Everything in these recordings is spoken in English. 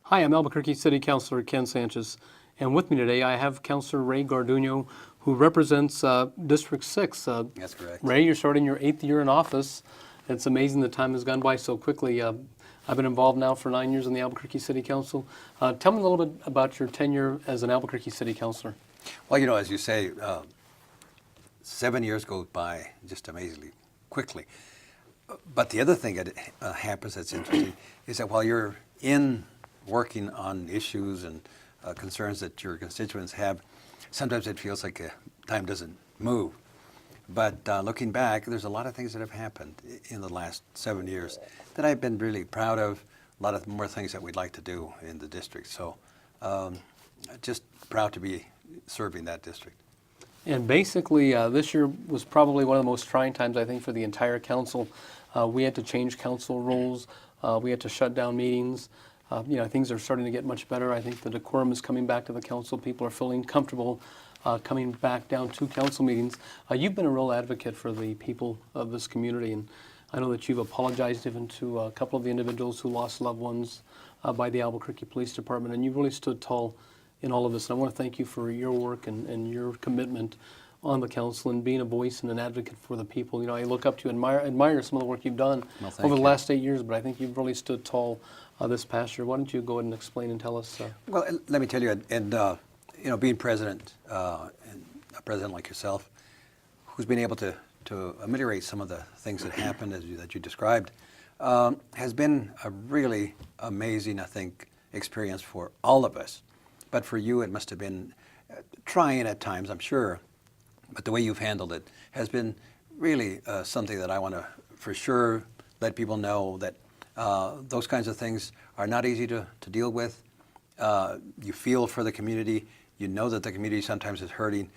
Hi, I'm Albuquerque City Councilor Ken Sanchez, and with me today I have Councilor Rey Garduño, who represents District 6. That's correct. Ray, you're starting your 8th year in office. It's amazing the time has gone by so quickly. I've been involved now for 9 years in the Albuquerque City Council. Tell me a little bit about your tenure as an Albuquerque City Councilor. Well, you know, as you say, 7 years go by just amazingly quickly. But the other thing that happens that's interesting is that while you're in working on issues and concerns that your constituents have, sometimes it feels like time doesn't move. But looking back, there's a lot of things that have happened in the last 7 years that I've been really proud of. A lot of more things that we'd like to do in the district. So just proud to be serving that district. And basically, this year was probably one of the most trying times, I think, for the entire council. We had to change council rules. We had to shut down meetings. Things are starting to get much better. I think the decorum is coming back to the council. People are feeling comfortable coming back down to council meetings. You've been a real advocate for the people of this community, and I know that you've apologized even to a couple of the individuals who lost loved ones by the Albuquerque Police Department, and you've really stood tall in all of this. And I want to thank you for your work and your commitment on the council and being a voice and an advocate for the people. You know, I look up to you, admire some of the work you've done over the last 8 years, but I think you've really stood tall this past year. Why don't you go ahead and explain and tell us? Well, let me tell you, being president, and a president like yourself, who's been able to ameliorate some of the things that happened that you described, has been a really amazing, I think, experience for all of us. But for you, it must have been trying at times, I'm sure. But the way you've handled it has been really something that I want to, for sure, let people know that those kinds of things are not easy to deal with. You feel for the community. You know that the community sometimes is hurting,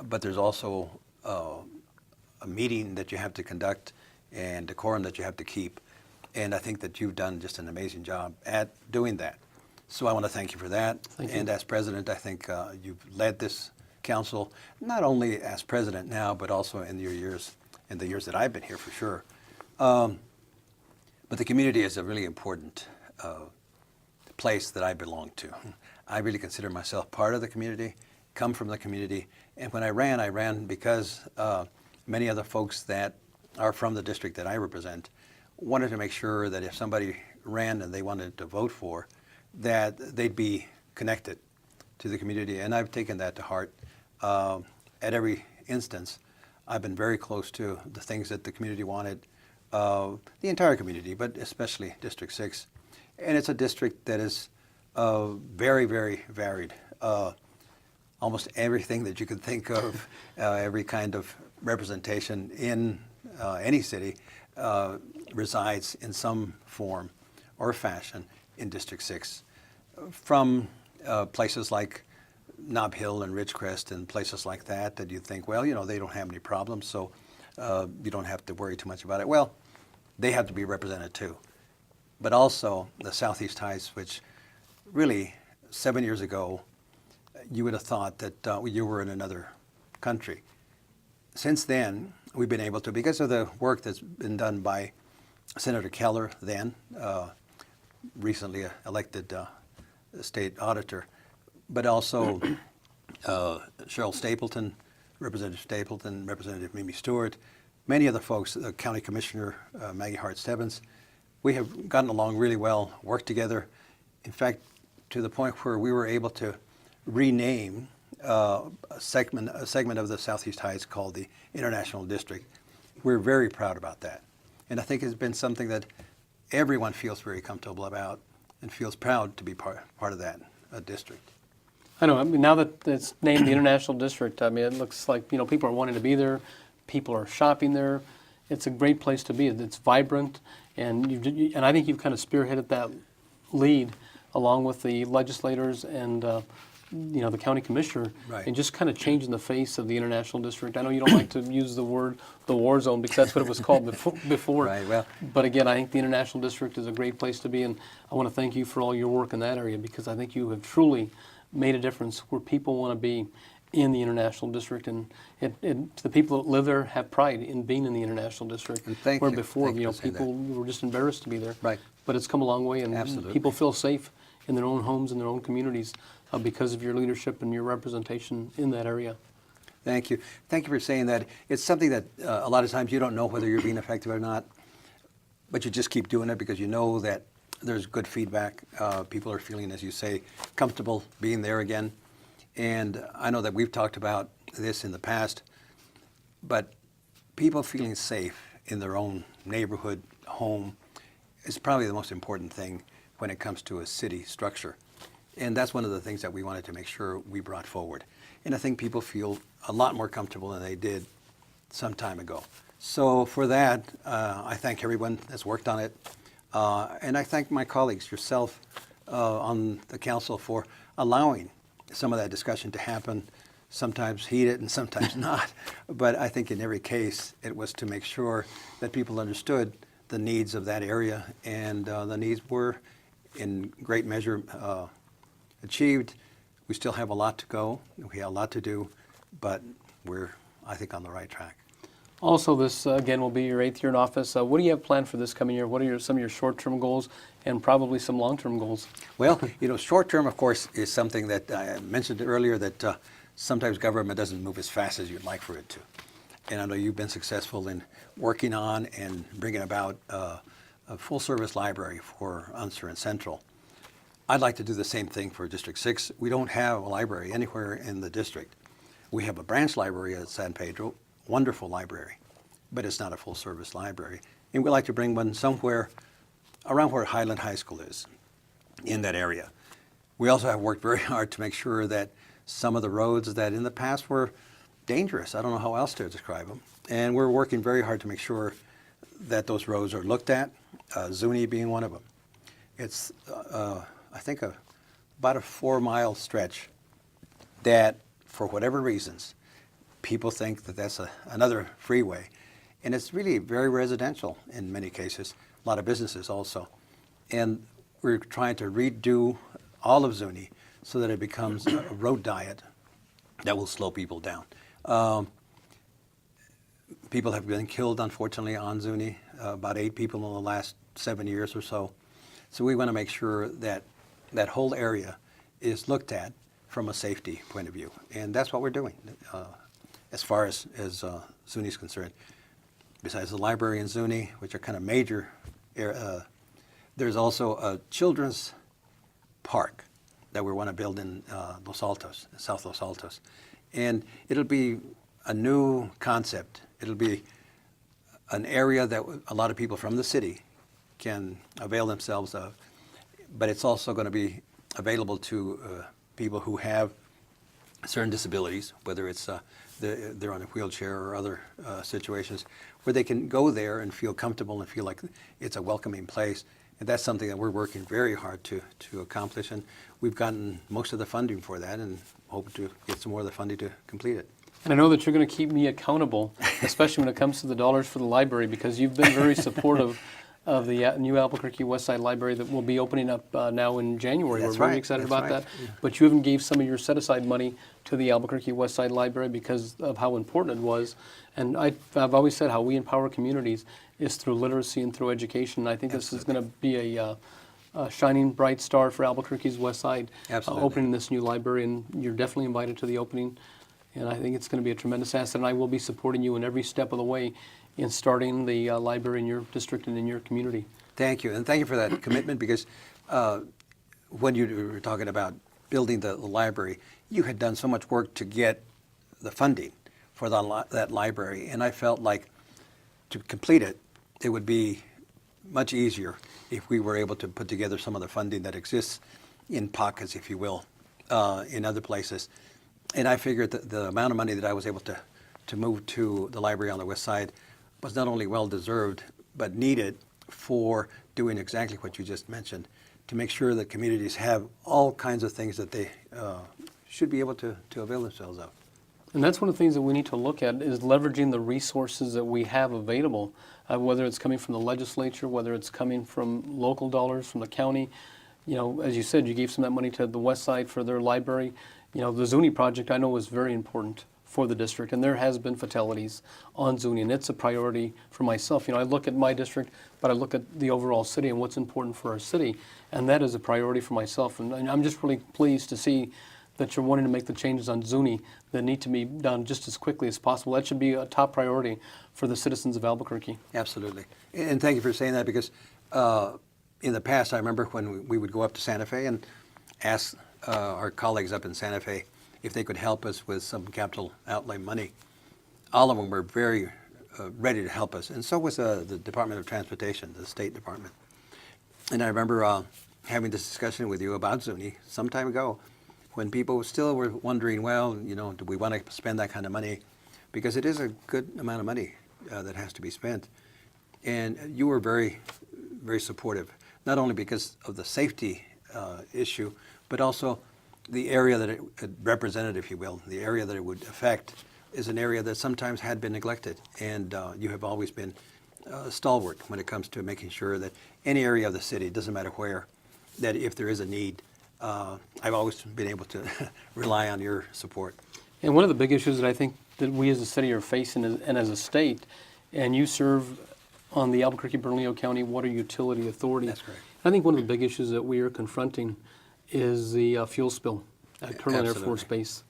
but there's also a meeting that you have to conduct and decorum that you have to keep. And I think that you've done just an amazing job at doing that. So I want to thank you for that. Thank you. And as president, I think you've led this council, not only as president now, but also in the years that I've been here for sure. But the community is a really important place that I belong to. I really consider myself part of the community, come from the community. And when I ran because many other folks that are from the district that I represent wanted to make sure that if somebody ran and they wanted to vote for, that they'd be connected to the community. And I've taken that to heart. At every instance, I've been very close to the things that the community wanted, the entire community, but especially District 6. And it's a district that is very, very varied. Almost everything that you could think of, every kind of representation in any city resides in some form or fashion in District 6. From places like Nob Hill and Ridgecrest and places like that you think, well, you know, they don't have any problems, so you don't have to worry too much about it. Well, they have to be represented too. But also the Southeast Heights, which really 7 years ago, you would have thought that you were in another country. Since then, we've been able to, because of the work that's been done by Senator Keller then, recently elected state auditor, but also Cheryl Stapleton, Representative Stapleton, Representative Mimi Stewart, many other folks, County Commissioner Maggie Hart-Stebbins. We have gotten along really well, worked together. In fact, to the point where we were able to rename a segment of the Southeast Heights called the International District. We're very proud about that. And I think it's been something that everyone feels very comfortable about and feels proud to be part of that district. I know. I mean, now that it's named the International District, I mean, it looks like, people are wanting to be there. People are shopping there. It's a great place to be. It's vibrant, and I think you've kind of spearheaded that lead along with the legislators and the county commissioner, right, and just kind of changing the face of the International District. I know you don't like to use the word the war zone because that's what it was called before. Right. Well, but again, I think the International District is a great place to be, and I want to thank you for all your work in that area because I think you have truly made a difference where people want to be in the International District, and the people that live there have pride in being in the International District. And thank where you. before, Thank you people were just embarrassed to be there. Right. But it's come a long way, and Absolutely. people feel safe in their own homes, in their own communities, because of your leadership and your representation in that area. Thank you. Thank you for saying that. It's something that a lot of times you don't know whether you're being effective or not, but you just keep doing it because you know that there's good feedback. People are feeling, as you say, comfortable being there again. And I know that we've talked about this in the past, but people feeling safe in their own neighborhood, home, is probably the most important thing when it comes to a city structure. And that's one of the things that we wanted to make sure we brought forward. And I think people feel a lot more comfortable than they did some time ago. So for that, I thank everyone that's worked on it. And I thank my colleagues, yourself on the council, for allowing some of that discussion to happen, sometimes heated and sometimes not. But I think in every case, it was to make sure that people understood the needs of that area, and the needs were in great measure achieved. We still have a lot to go. We have a lot to do, but we're, I think, on the right track. Also, this, again, will be your 8th year in office. What do you have planned for this coming year? What are some of your short-term goals and probably some long-term goals? Well, short-term, of course, is something that I mentioned earlier, that sometimes government doesn't move as fast as you'd like for it to. And I know you've been successful in working on and bringing about a full-service library for Unser and Central. I'd like to do the same thing for District 6. We don't have a library anywhere in the district. We have a branch library at San Pedro, wonderful library, but it's not a full-service library. And we'd like to bring one somewhere around where Highland High School is, in that area. We also have worked very hard to make sure that some of the roads that in the past were dangerous, I don't know how else to describe them, and we're working very hard to make sure that those roads are looked at, Zuni being one of them. It's, I think, about a 4-mile stretch that, for whatever reasons, people think that that's another freeway. And it's really very residential in many cases, a lot of businesses also. And we're trying to redo all of Zuni so that it becomes a road diet that will slow people down. People have been killed, unfortunately, on Zuni, about 8 people in the last 7 years or so. So we want to make sure that that whole area is looked at from a safety point of view. And that's what we're doing as far as Zuni is concerned. Besides the library in Zuni, which are kind of major, there's also a children's park that we want to build in Los Altos, South Los Altos. And it'll be a new concept. It'll be an area that a lot of people from the city can avail themselves of, but it's also going to be available to people who have certain disabilities, whether it's they're on a wheelchair or other situations, where they can go there and feel comfortable and feel like it's a welcoming place. And that's something that we're working very hard to accomplish. And we've gotten most of the funding for that and hope to get some more of the funding to complete it. And I know that you're going to keep me accountable, especially when it comes to the dollars for the library, because you've been very supportive of the new Albuquerque West Side Library that will be opening up now in January. That's We're very right. excited That's about right. that. Yeah. But you even gave some of your set-aside money to the Albuquerque West Side Library because of how important it was. And I've always said how we empower communities is through literacy and through education. And I think this is going to be a shining bright star for Albuquerque's West Side, opening this new library. And you're definitely invited to the opening. And I think it's going to be a tremendous asset. And I will be supporting you in every step of the way in starting the library in your district and in your community. Thank you, and thank you for that commitment, because when you were talking about building the library, you had done so much work to get the funding for that library, and I felt like to complete it, it would be much easier if we were able to put together some of the funding that exists in pockets, if you will, in other places. And I figured that the amount of money that I was able to move to the library on the west side was not only well-deserved, but needed for doing exactly what you just mentioned, to make sure that communities have all kinds of things that they should be able to avail themselves of. And that's one of the things that we need to look at is leveraging the resources that we have available, whether it's coming from the legislature, whether it's coming from local dollars, from the county. You know, as you said, you gave some of that money to the west side for their library. You know, the Zuni Project I know was very important for the district, and there has been fatalities on Zuni, and it's a priority for myself. You know, I look at my district, but I look at the overall city and what's important for our city, and that is a priority for myself. And I'm just really pleased to see that you're wanting to make the changes on Zuni that need to be done just as quickly as possible. That should be a top priority for the citizens of Albuquerque. Absolutely. And thank you for saying that, because in the past, I remember when we would go up to Santa Fe and ask our colleagues up in Santa Fe if they could help us with some capital outlay money. All of them were very ready to help us, and so was the Department of Transportation, the State Department. And I remember having this discussion with you about Zuni some time ago, when people still were wondering, well, you know, do we want to spend that kind of money? Because it is a good amount of money that has to be spent. And you were very, very supportive, not only because of the safety issue, but also the area that it represented, if you will, the area that it would affect is an area that sometimes had been neglected. And you have always been stalwart when it comes to making sure that any area of the city, doesn't matter where, that if there is a need, I've always been able to rely on your support. And one of the big issues that I think that we as a city are facing and as a state, and you serve on the Albuquerque-Bernalillo County Water Utility Authority. That's correct. I think one of the big issues that we are confronting is the fuel spill at Curlin Air Force Base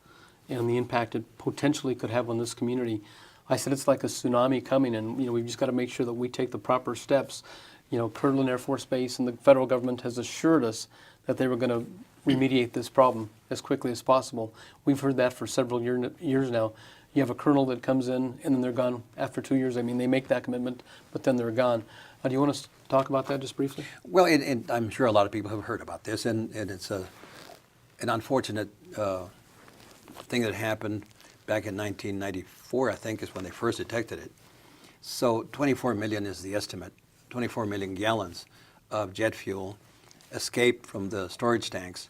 and the impact it potentially could have on this community. I said it's like a tsunami coming, and you know, we've just got to make sure that we take the proper steps. You know, Curlin Air Force Base and the federal government has assured us that they were going to remediate this problem as quickly as possible. We've heard that for several years now. You have a colonel that comes in and then they're gone after 2 years. I mean, they make that commitment, but then they're gone. Do you want to talk about that just briefly? Well, and I'm sure a lot of people have heard about this, and it's an unfortunate thing that happened back in 1994, I think, is when they first detected it. So 24 million is the estimate. 24 million gallons of jet fuel escaped from the storage tanks,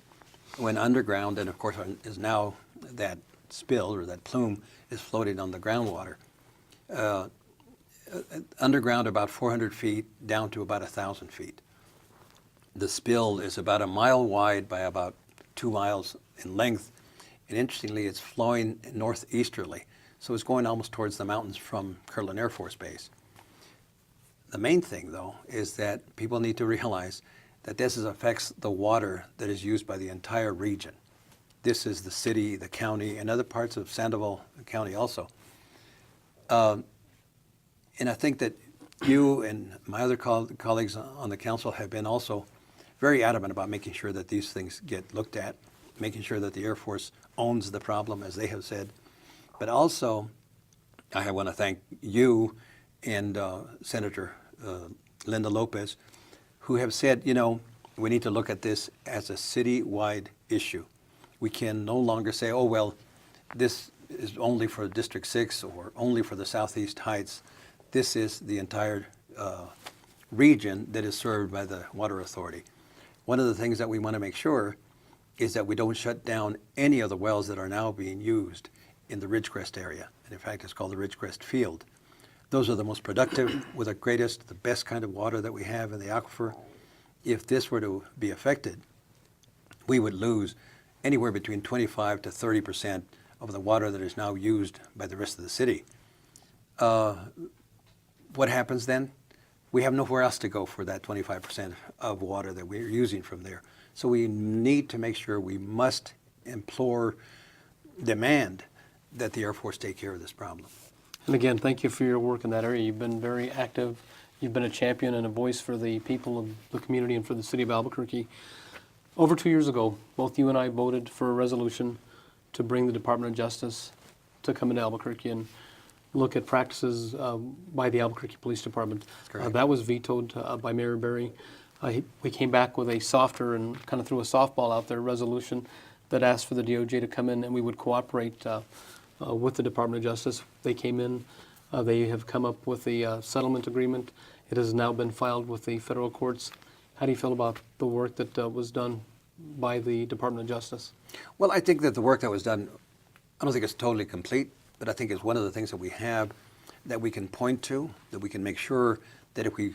went underground, and of course is now that spill or that plume is floating on the groundwater. Underground about 400 feet down to about 1,000 feet. The spill is about a mile wide by about 2 miles in length, and interestingly it's flowing northeasterly, so it's going almost towards the mountains from Curlin Air Force Base. The main thing, though, is that people need to realize that this affects the water that is used by the entire region. This is the city, the county, and other parts of Sandoval County also. And I think that you and my other colleagues on the council have been also very adamant about making sure that these things get looked at, making sure that the Air Force owns the problem, as they have said. But also, I want to thank you and Senator Linda Lopez, who have said, you know, we need to look at this as a city-wide issue. We can no longer say, oh, well, this is only for District 6 or only for the Southeast Heights. This is the entire region that is served by the Water Authority. One of the things that we want to make sure is that we don't shut down any of the wells that are now being used in the Ridgecrest area. And in fact, it's called the Ridgecrest Field. Those are the most productive, with the greatest, the best kind of water that we have in the aquifer. If this were to be affected, we would lose anywhere between 25 to 30% of the water that is now used by the rest of the city. What happens then? We have nowhere else to go for that 25% of water that we're using from there. So we need to make sure, we must implore, demand that the Air Force take care of this problem. And again, thank you for your work in that area. You've been very active. You've been a champion and a voice for the people of the community and for the city of Albuquerque. Over 2 years ago, both you and I voted for a resolution to bring the Department of Justice to come into Albuquerque and look at practices by the Albuquerque Police Department. That was vetoed by Mayor Berry. We came back with a softer and kind of threw a softball out there resolution that asked for the DOJ to come in and we would cooperate with the Department of Justice. They came in. They have come up with a settlement agreement. It has now been filed with the federal courts. How do you feel about the work that was done by the Department of Justice? Well, I think that the work that was done, I don't think it's totally complete, but I think it's one of the things that we have that we can point to, that we can make sure that if we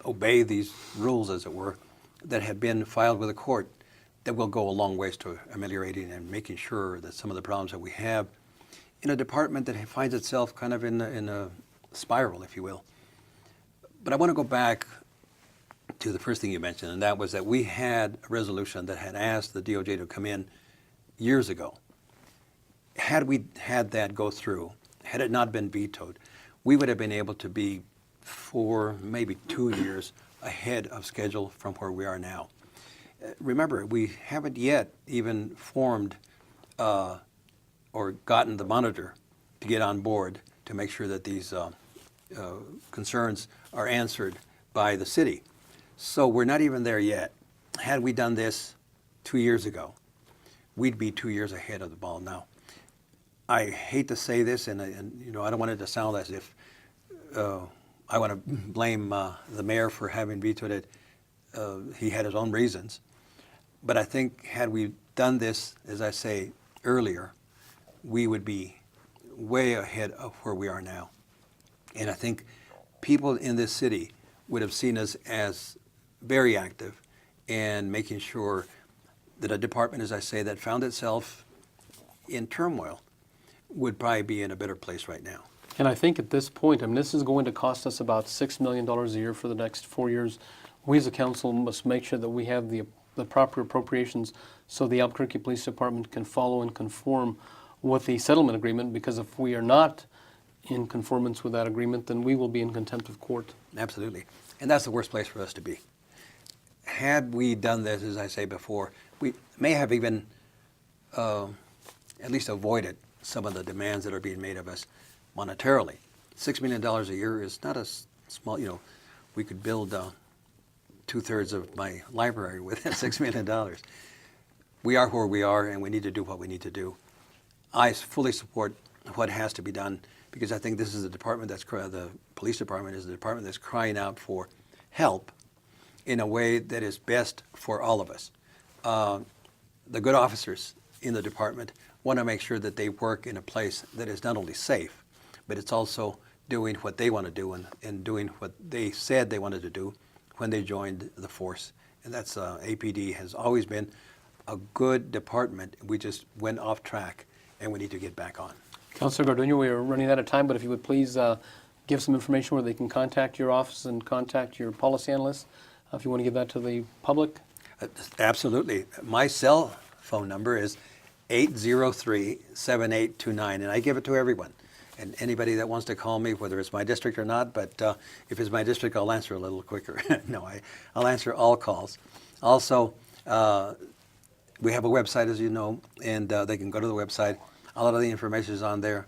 obey these rules, as it were, that have been filed with the court, that will go a long ways to ameliorating and making sure that some of the problems that we have in a department that finds itself kind of in a spiral, if you will. But I want to go back to the first thing you mentioned, and that was that we had a resolution that had asked the DOJ to come in years ago. Had we had that go through, had it not been vetoed, we would have been able to be 4, maybe 2 years ahead of schedule from where we are now. Remember, we haven't yet even formed or gotten the monitor to get on board to make sure that these concerns are answered by the city. So we're not even there yet. Had we done this 2 years ago, we'd be 2 years ahead of the ball now. I hate to say this, and you know, I don't want it to sound as if I want to blame the mayor for having vetoed it. He had his own reasons. But I think had we done this, as I say earlier, we would be way ahead of where we are now. And I think people in this city would have seen us as very active in making sure that a department, as I say, that found itself in turmoil would probably be in a better place right now. And I think at this point, I mean, this is going to cost us about $6 million a year for the next 4 years. We as a council must make sure that we have the proper appropriations so the Albuquerque Police Department can follow and conform with the settlement agreement, because if we are not in conformance with that agreement, then we will be in contempt of court. Absolutely. And that's the worst place for us to be. Had we done this, as I say before, we may have even at least avoided some of the demands that are being made of us monetarily. $6 million a year is not a small, you know, we could build 2/3 of my library with $6 million. We are where we are, and we need to do what we need to do. I fully support what has to be done, because I think this is a department that's, the police department is a department that's crying out for help in a way that is best for all of us. The good officers in the department want to make sure that they work in a place that is not only safe, but it's also doing what they want to do and doing what they said they wanted to do when they joined the force. And that's APD has always been a good department. We just went off track, and we need to get back on. Councilor Garduño, we are running out of time, but if you would please give some information where they can contact your office and contact your policy analyst, if you want to give that to the public. Absolutely. My cell phone number is 803-7829, and I give it to everyone. And anybody that wants to call me, whether it's my district or not, but if it's my district, I'll answer a little quicker. No, I'll answer all calls. Also, we have a website, as you know, and they can go to the website. A lot of the information is on there,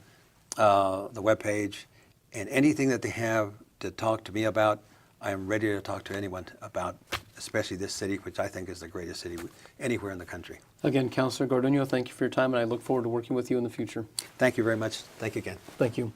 the webpage, and anything that they have to talk to me about, I am ready to talk to anyone about, especially this city, which I think is the greatest city anywhere in the country. Again, Councilor Garduño, thank you for your time, and I look forward to working with you in the future. Thank you very much. Thank you again. Thank you.